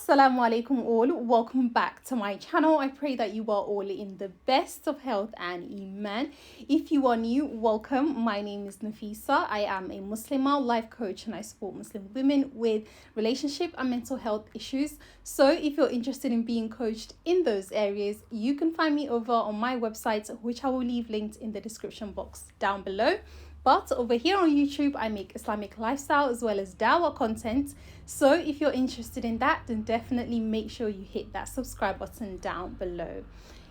Asalamualaikum all, welcome back to my channel. I pray that you are all in the best of health and iman. If you are new, welcome. My name is Nafisa. I am a Muslimah life coach and I support Muslim women with relationship and mental health issues. So if you're interested in being coached in those areas, you can find me over on my website, which I will leave linked in the description box down below. But over here on YouTube, I make Islamic lifestyle as well as dawah content. So if you're interested in that, then definitely make sure you hit that subscribe button down below.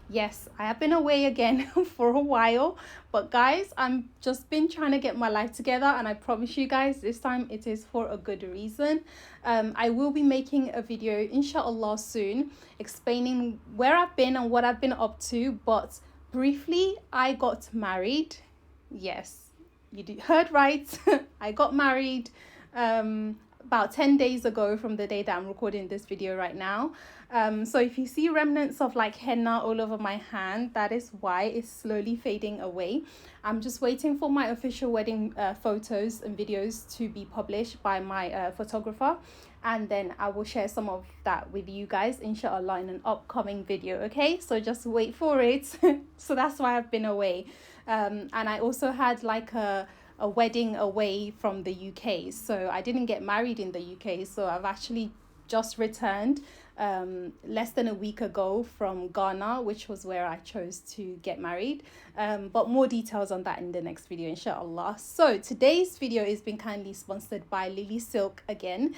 Yes, I have been away again for a while, but guys, I'm just been trying to get my life together, and I promise you guys, this time it is for a good reason. I will be making a video, inshallah, soon, explaining where I've been and what I've been up to. But briefly, I got married. Yes, you heard right. I got married about 10 days ago from the day that I'm recording this video right now. So if you see remnants of like henna all over my hand, that is why it's slowly fading away. I'm just waiting for my official wedding photos and videos to be published by my photographer, and then I will share some of that with you guys inshallah in an upcoming video. Okay, so just wait for it. So that's why I've been away. And I also had like a wedding away from the UK, so I didn't get married in the UK. So I've actually just returned less than a week ago from Ghana, which was where I chose to get married. But more details on that in the next video, inshallah. So today's video is being kindly sponsored by Lilysilk again.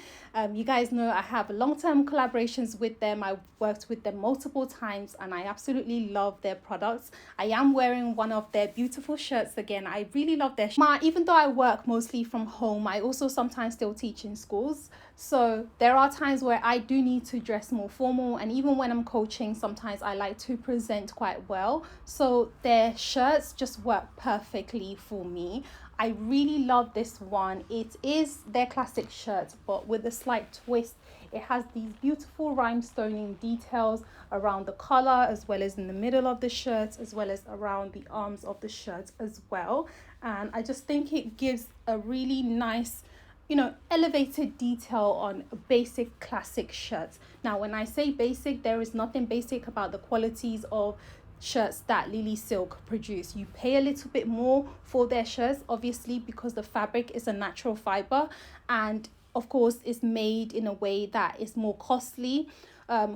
You guys know I have long-term collaborations with them. I've worked with them multiple times and I absolutely love their products. I am wearing one of their beautiful shirts again. I really love their even though I work mostly from home, I also sometimes still teach in schools. So there are times where I do need to dress more formal, and even when I'm coaching, sometimes I like to present quite well. So their shirts just work perfectly for me. I really love this one. It is their classic shirt, but with a slight twist. It has these beautiful rhinestoning details around the collar, as well as in the middle of the shirt, as well as around the arms of the shirt as well. And I just think it gives a really nice, elevated detail on a basic classic shirt. Now, when I say basic, there is nothing basic about the qualities of shirts that Lilysilk produce. You pay a little bit more for their shirts, obviously, because the fabric is a natural fiber, and of course is made in a way that is more costly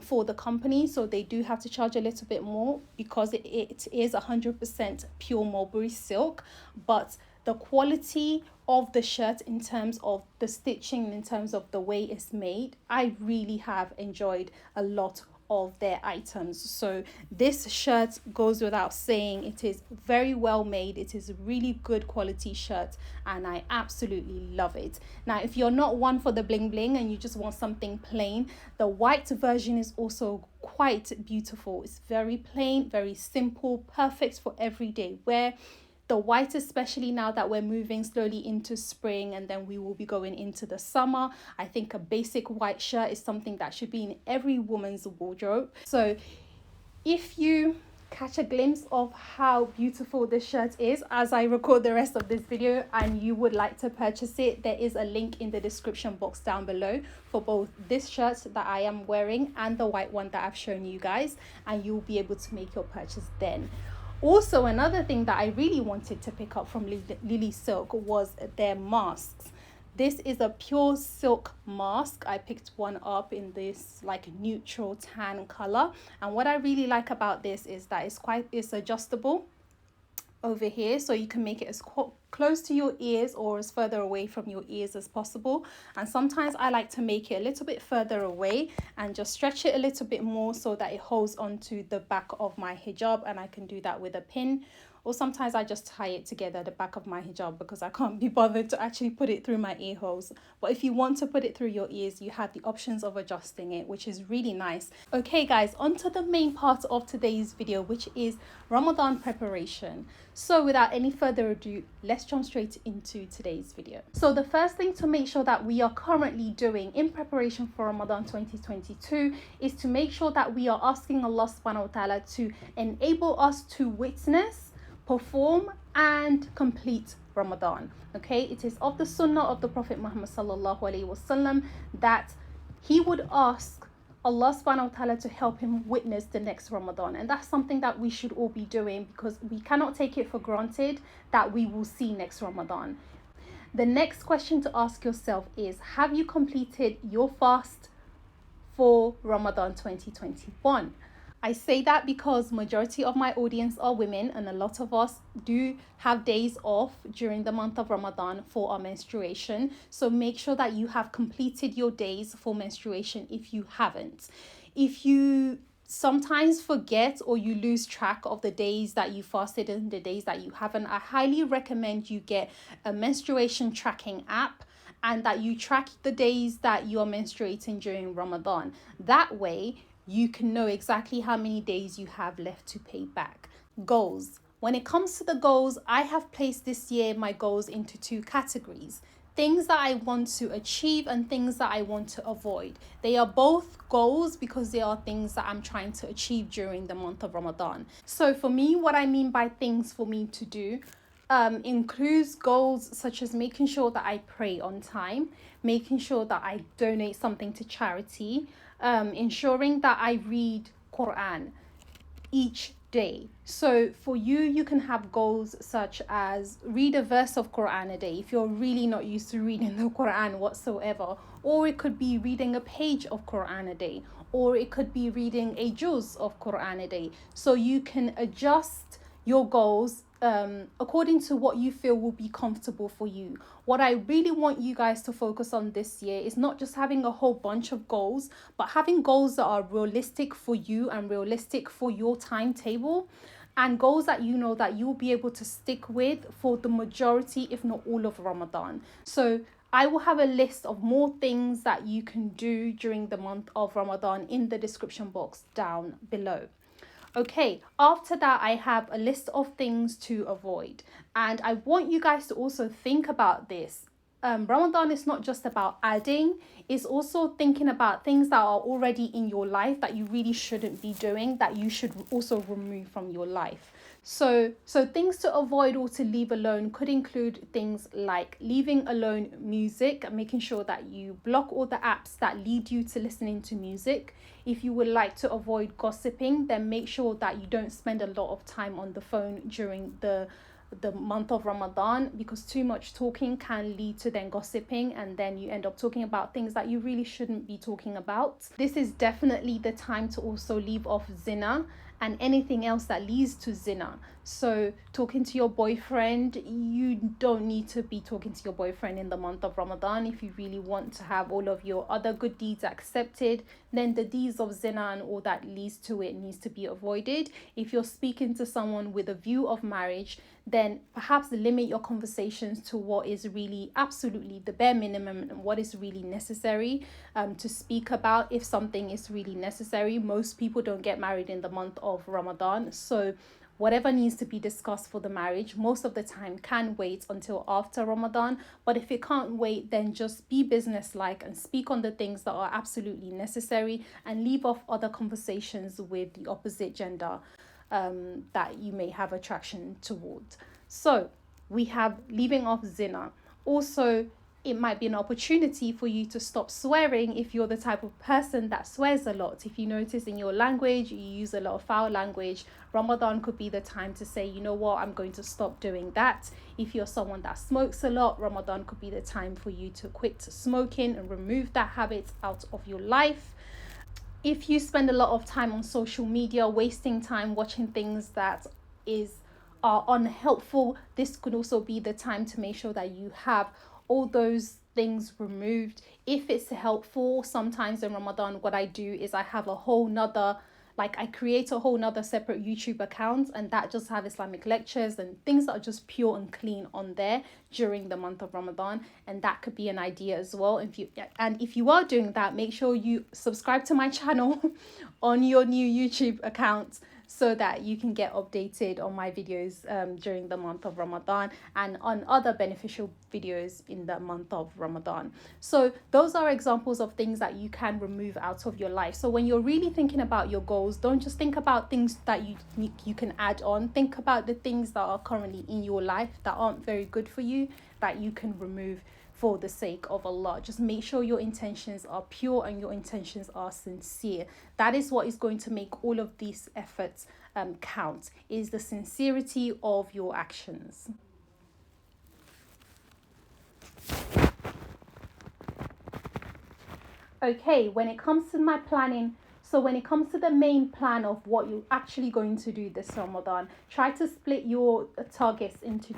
for the company, so they do have to charge a little bit more because it is 100% pure mulberry silk. But the quality of the shirt, in terms of the stitching, in terms of the way it's made, I really have enjoyed a lot of their items. So this shirt goes without saying, it is very well made. It is a really good quality shirt and I absolutely love it. Now, if you're not one for the bling bling and you just want something plain, the white version is also quite beautiful. It's very plain, very simple, perfect for everyday wear. The white, especially now that we're moving slowly into spring and then we will be going into the summer, I think a basic white shirt is something that should be in every woman's wardrobe. So if you catch a glimpse of how beautiful this shirt is as I record the rest of this video and you would like to purchase it, there is a link in the description box down below for both this shirt that I am wearing and the white one that I've shown you guys, and you'll be able to make your purchase then. Also, another thing that I really wanted to pick up from Lilysilk was their masks. This is a pure silk mask. I picked one up in this like neutral tan color, and what I really like about this is that it's adjustable over here, so you can make it as close to your ears or as further away from your ears as possible. And sometimes I like to make it a little bit further away and just stretch it a little bit more so that it holds onto the back of my hijab, and I can do that with a pin. Or sometimes I just tie it together at the back of my hijab because I can't be bothered to actually put it through my ear holes. But if you want to put it through your ears, you have the options of adjusting it, which is really nice. Okay guys, on to the main part of today's video, which is Ramadan preparation. So without any further ado, let's jump straight into today's video. So the first thing to make sure that we are currently doing in preparation for Ramadan 2022 is to make sure that we are asking Allah subhanahu wa ta'ala to enable us to witness, perform and complete Ramadan. Okay, it is of the sunnah of the Prophet Muhammad sallallahu alaihi wasallam that he would ask Allah subhanahu wa ta'ala to help him witness the next Ramadan. And that's something that we should all be doing, because we cannot take it for granted that we will see next Ramadan. The next question to ask yourself is, have you completed your fast for Ramadan 2021? I say that because majority of my audience are women, and a lot of us do have days off during the month of Ramadan for our menstruation. So make sure that you have completed your days for menstruation if you haven't. If you sometimes forget or you lose track of the days that you fasted and the days that you haven't, I highly recommend you get a menstruation tracking app, and that you track the days that you are menstruating during Ramadan. That way, you can know exactly how many days you have left to pay back. Goals. When it comes to the goals, I have placed this year my goals into two categories: things that I want to achieve and things that I want to avoid. They are both goals because they are things that I'm trying to achieve during the month of Ramadan. So for me, what I mean by things for me to do includes goals such as making sure that I pray on time, making sure that I donate something to charity, ensuring that I read Quran each day. So for you, you can have goals such as read a verse of Quran a day if you're really not used to reading the Quran whatsoever, or it could be reading a page of Quran a day, or it could be reading a juz of Quran a day. So you can adjust your goals according to what you feel will be comfortable for you. What I really want you guys to focus on this year is not just having a whole bunch of goals, but having goals that are realistic for you and realistic for your timetable, and goals that you know that you'll be able to stick with for the majority, if not all, of Ramadan. So I will have a list of more things that you can do during the month of Ramadan in the description box down below. Okay, after that, I have a list of things to avoid. And I want you guys to also think about this. Ramadan is not just about adding, it's also thinking about things that are already in your life that you really shouldn't be doing, that you should also remove from your life. So things to avoid or to leave alone could include things like leaving alone music, making sure that you block all the apps that lead you to listening to music. If you would like to avoid gossiping, then make sure that you don't spend a lot of time on the phone during the month of Ramadan, because too much talking can lead to then gossiping, and then you end up talking about things that you really shouldn't be talking about. This is definitely the time to also leave off zina and anything else that leads to zina. So talking to your boyfriend, you don't need to be talking to your boyfriend in the month of Ramadan. If you really want to have all of your other good deeds accepted, then the deeds of zina and all that leads to it needs to be avoided. If you're speaking to someone with a view of marriage, then perhaps limit your conversations to what is really absolutely the bare minimum and what is really necessary to speak about. If something is really necessary, most people don't get married in the month of Ramadan, so whatever needs to be discussed for the marriage most of the time can wait until after Ramadan. But if it can't wait, then just be businesslike and speak on the things that are absolutely necessary, and leave off other conversations with the opposite gender that you may have attraction towards. So we have leaving off zina. Also, it might be an opportunity for you to stop swearing if you're the type of person that swears a lot. If you notice in your language, you use a lot of foul language, Ramadan could be the time to say, you know what, I'm going to stop doing that. If you're someone that smokes a lot, Ramadan could be the time for you to quit smoking and remove that habit out of your life. If you spend a lot of time on social media, wasting time watching things that are unhelpful, this could also be the time to make sure that you have all those things removed. If it's helpful, sometimes in Ramadan, what I do is I have a whole nother, I create a whole nother separate YouTube account, and that just have Islamic lectures and things that are just pure and clean on there during the month of Ramadan. And that could be an idea as well. If you are doing that, make sure you subscribe to my channel on your new YouTube account, so that you can get updated on my videos during the month of Ramadan and on other beneficial videos in the month of Ramadan. So those are examples of things that you can remove out of your life. So when you're really thinking about your goals, don't just think about things that you can add on. Think about the things that are currently in your life that aren't very good for you, that you can remove for the sake of Allah. Just make sure your intentions are pure and your intentions are sincere. That is what is going to make all of these efforts count, is the sincerity of your actions. Okay, when it comes to my planning, so when it comes to the main plan of what you're actually going to do this Ramadan, try to split your targets into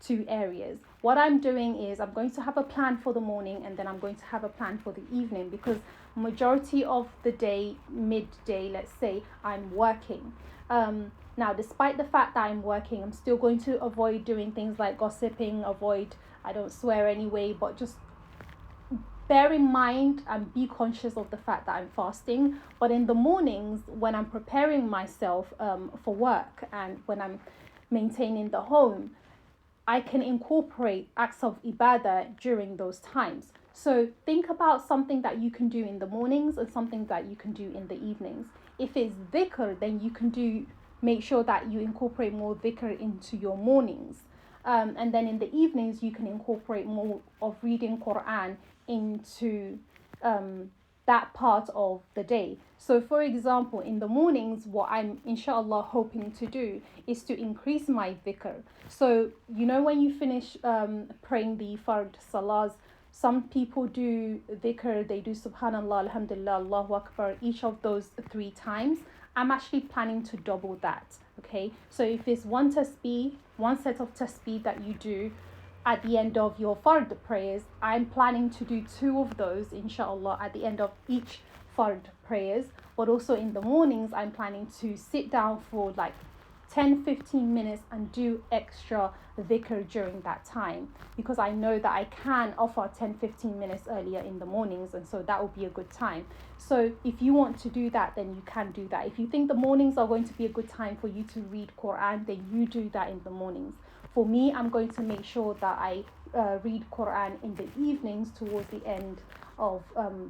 two areas. What I'm doing is I'm going to have a plan for the morning, and then I'm going to have a plan for the evening, because majority of the day, midday, let's say, I'm working. Now, despite the fact that I'm working, I'm still going to avoid doing things like gossiping, I don't swear anyway, but just bear in mind and be conscious of the fact that I'm fasting. But in the mornings, when I'm preparing myself for work and when I'm maintaining the home, I can incorporate acts of ibadah during those times. So think about something that you can do in the mornings and something that you can do in the evenings. If it's dhikr, then you can make sure that you incorporate more dhikr into your mornings. And then in the evenings, you can incorporate more of reading Quran into that part of the day. So for example, in the mornings, what I'm inshallah hoping to do is to increase my dhikr. So when you finish praying the fard salahs, some people do dhikr, they do subhanallah, alhamdulillah, Allahu akbar, each of those 3 times. I'm actually planning to double that. Okay, so if it's one set of tasbih that you do at the end of your fard prayers, I'm planning to do 2 of those inshallah at the end of each fard prayers. But also in the mornings, I'm planning to sit down for like 10-15 minutes and do extra dhikr during that time, because I know that I can offer 10-15 minutes earlier in the mornings, and so that will be a good time. So if you want to do that, then you can do that. If you think the mornings are going to be a good time for you to read Quran, then you do that in the mornings. For me, I'm going to make sure that I read Quran in the evenings towards the end of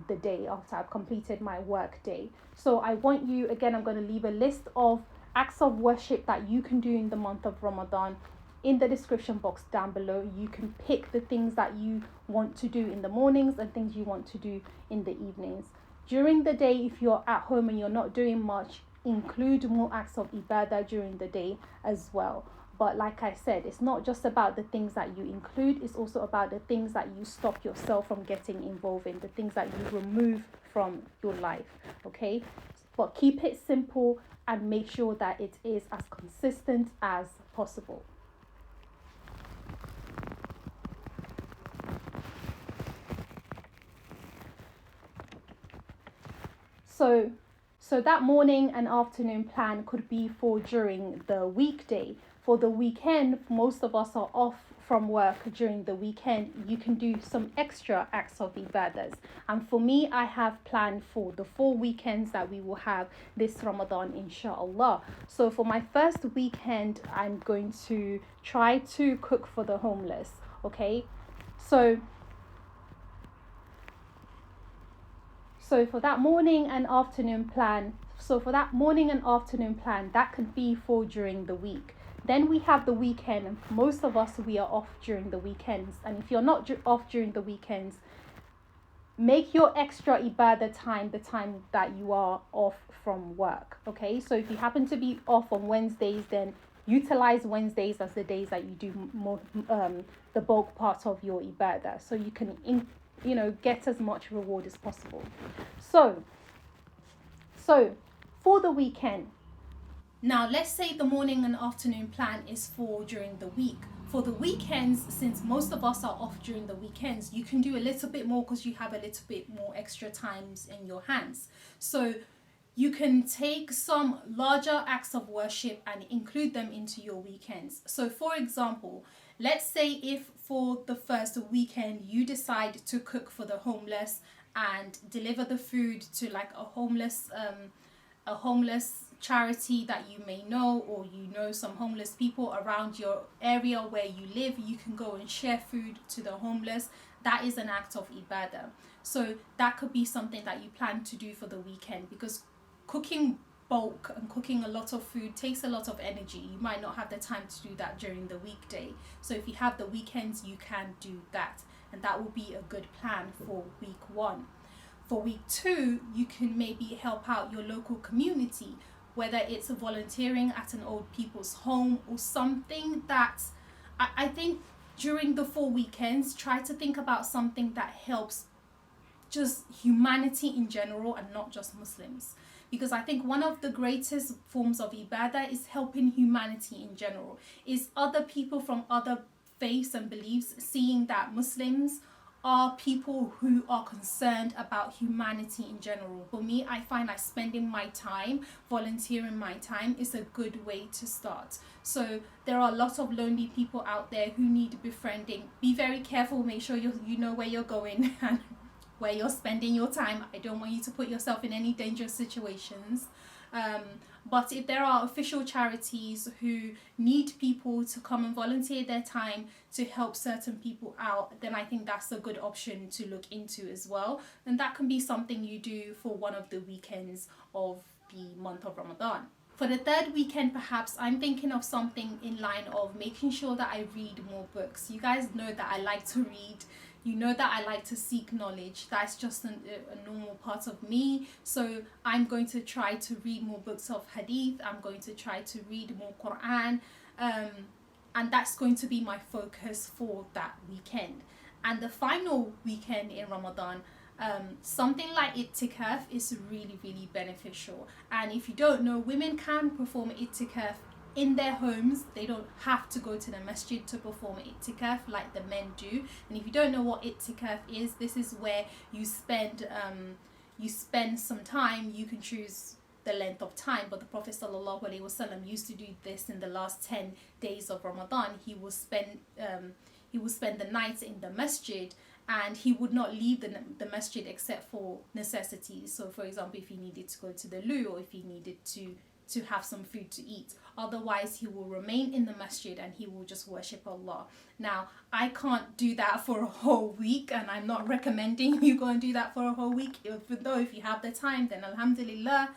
the day after I've completed my work day. So I want you, again, I'm going to leave a list of acts of worship that you can do in the month of Ramadan in the description box down below. You can pick the things that you want to do in the mornings and things you want to do in the evenings. During the day, if you're at home and you're not doing much, include more acts of ibadah during the day as well. But like I said, it's not just about the things that you include, it's also about the things that you stop yourself from getting involved in, the things that you remove from your life, okay? But keep it simple and make sure that it is as consistent as possible. So that morning and afternoon plan could be for during the weekday. For the weekend, most of us are off from work during the weekend. You can do some extra acts of ibadahs. And for me, I have planned for the 4 weekends that we will have this Ramadan, inshallah. So for my first weekend, I'm going to try to cook for the homeless, okay? So for that morning and afternoon plan, that could be for during the week. Then we have the weekend, and most of us, we are off during the weekends. And if you're not off during the weekends, make your extra ibadah time the time that you are off from work, okay? So if you happen to be off on Wednesdays, then utilize Wednesdays as the days that you do more the bulk part of your ibadah, so you can get as much reward as possible. So for the weekend, now let's say the morning and afternoon plan is for during the week. For the weekends, since most of us are off during the weekends, you can do a little bit more because you have a little bit more extra times in your hands. So you can take some larger acts of worship and include them into your weekends. So for example, let's say if for the first weekend you decide to cook for the homeless and deliver the food to like a homeless charity that you may know, or some homeless people around your area where you live, you can go and share food to the homeless. That is an act of ibadah. So that could be something that you plan to do for the weekend, because cooking bulk and cooking a lot of food takes a lot of energy. You might not have the time to do that during the weekday. So if you have the weekends, you can do that. and that will be a good plan for week 1. For week 2, you can maybe help out your local community, whether it's volunteering at an old people's home or something that I think during the 4 weekends, try to think about something that helps just humanity in general and not just Muslims. Because I think one of the greatest forms of ibadah is helping humanity in general, is other people from other faiths and beliefs seeing that Muslims are people who are concerned about humanity in general. For me, I find like spending my time, volunteering my time is a good way to start. So there are lots of lonely people out there who need befriending. Be very careful, make sure you know where you're going and where you're spending your time. I don't want you to put yourself in any dangerous situations. But if there are official charities who need people to come and volunteer their time to help certain people out, then I think that's a good option to look into as well. And that can be something you do for one of the weekends of the month of Ramadan. For the 3rd weekend, perhaps I'm thinking of something in line of making sure that I read more books. You guys know that I like to read. You know that I like to seek knowledge. That's just a normal part of me. So I'm going to try to read more books of hadith. I'm going to try to read more Quran. And that's going to be my focus for that weekend. And the final weekend in Ramadan, something like itikaf is really, really beneficial. And if you don't know, women can perform itikaf in their homes. They don't have to go to the masjid to perform itikaf like the men do. And if you don't know what itikaf is, this is where you spend some time. You can choose the length of time, but the Prophet ﷺ used to do this in the last 10 days of Ramadan. He will spend the night in the masjid, and he would not leave the masjid except for necessities. So for example, if he needed to go to the loo, or if he needed to have some food to eat. Otherwise, he will remain in the masjid and he will just worship Allah. Now, I can't do that for a whole week, and I'm not recommending you go and do that for a whole week. Though if you have the time, then alhamdulillah.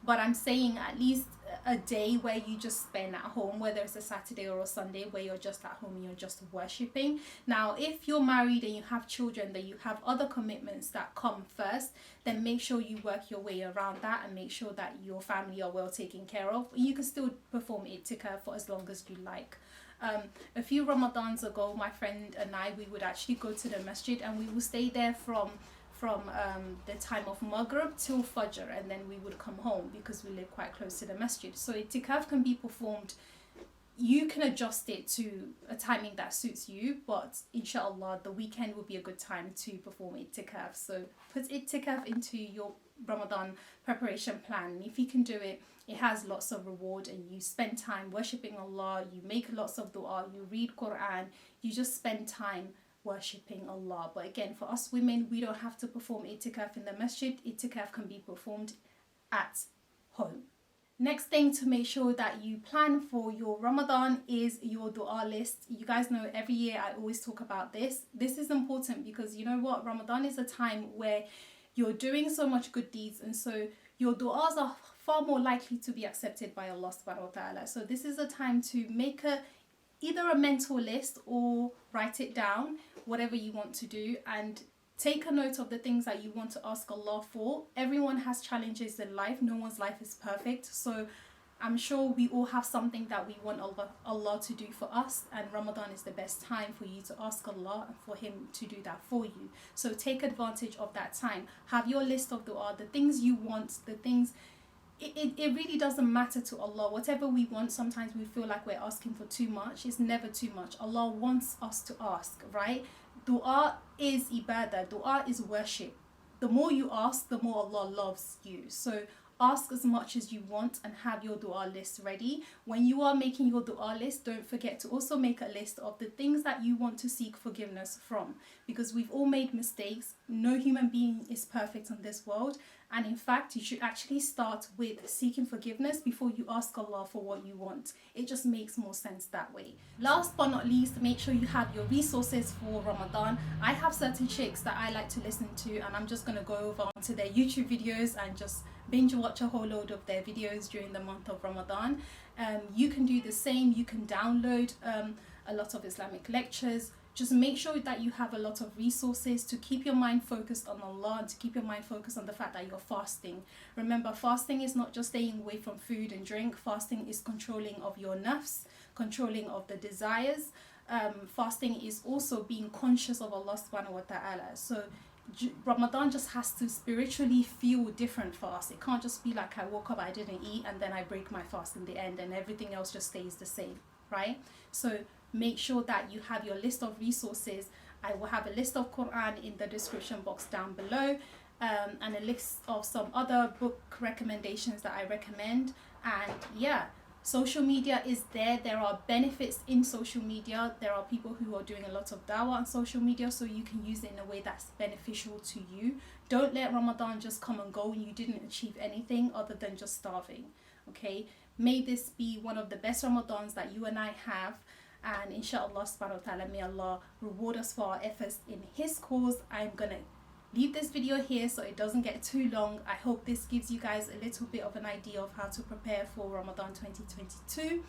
But I'm saying at least a day where you just spend at home, whether it's a Saturday or a Sunday, where you're just at home and you're just worshipping. Now, if you're married and you have children, that you have other commitments that come first, then make sure you work your way around that and make sure that your family are well taken care of. You can still perform itikaf for as long as you like. A few Ramadans ago, my friend and I, we would actually go to the masjid and we would stay there from the time of Maghrib till Fajr, and then we would come home because we live quite close to the masjid. So itikaf can be performed, you can adjust it to a timing that suits you, but inshallah the weekend will be a good time to perform itikaf. So put itikaf into your Ramadan preparation plan. If you can do it, it has lots of reward, and you spend time worshipping Allah, you make lots of dua, you read Quran, you just spend time worshipping Allah. But again, for us women, we don't have to perform itikaf in the masjid. Itikaf can be performed at home. Next thing to make sure that you plan for your Ramadan is your dua list. You guys know every year I always talk about this. This is important because you know what, Ramadan is a time where you're doing so much good deeds, and so your du'as are far more likely to be accepted by Allah subhanahu wa ta'ala. So this is a time to make either a mental list or write it down, whatever you want to do, and take a note of the things that you want to ask Allah for. Everyone has challenges in life. No one's life is perfect. So I'm sure we all have something that we want Allah to do for us, and Ramadan is the best time for you to ask Allah and for Him to do that for you. So take advantage of that time. Have your list of dua, the things you want, the things. It really doesn't matter to Allah. Whatever we want, sometimes we feel like we're asking for too much. It's never too much. Allah wants us to ask, right? Dua is ibadah. Dua is worship. The more you ask, the more Allah loves you. So ask as much as you want and have your dua list ready. When you are making your dua list, don't forget to also make a list of the things that you want to seek forgiveness from, because we've all made mistakes. No human being is perfect in this world, and in fact you should actually start with seeking forgiveness before you ask Allah for what you want. It just makes more sense that way. Last but not least, make sure you have your resources for Ramadan. I have certain sheikhs that I like to listen to, and I'm just going to go over onto their YouTube videos and just binge watch a whole load of their videos during the month of Ramadan. You can do the same. You can download a lot of Islamic lectures. just make sure that you have a lot of resources to keep your mind focused on Allah and to keep your mind focused on the fact that you're fasting. Remember, fasting is not just staying away from food and drink. Fasting is controlling of your nafs, controlling of the desires. Fasting is also being conscious of Allah subhanahu wa ta'ala. So Ramadan just has to spiritually feel different for us. It can't just be like I woke up, I didn't eat, and then I break my fast in the end and everything else just stays the same, right? So make sure that you have your list of resources. I will have a list of Quran in the description box down below, and a list of some other book recommendations that I recommend. And yeah, social media is there. There are benefits in social media. There are people who are doing a lot of dawah on social media, so you can use it in a way that's beneficial to you. Don't let Ramadan just come and go and you didn't achieve anything other than just starving. Okay, may this be one of the best Ramadans that you and I have, and inshallah subhanahu wa ta'ala, may Allah reward us for our efforts in his cause. I'm gonna leave this video here so it doesn't get too long. I hope this gives you guys a little bit of an idea of how to prepare for Ramadan 2022,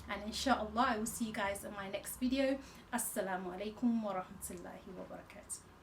and inshallah I will see you guys in my next video. Assalamualaikum wa rahmatullahi wa barakatuh.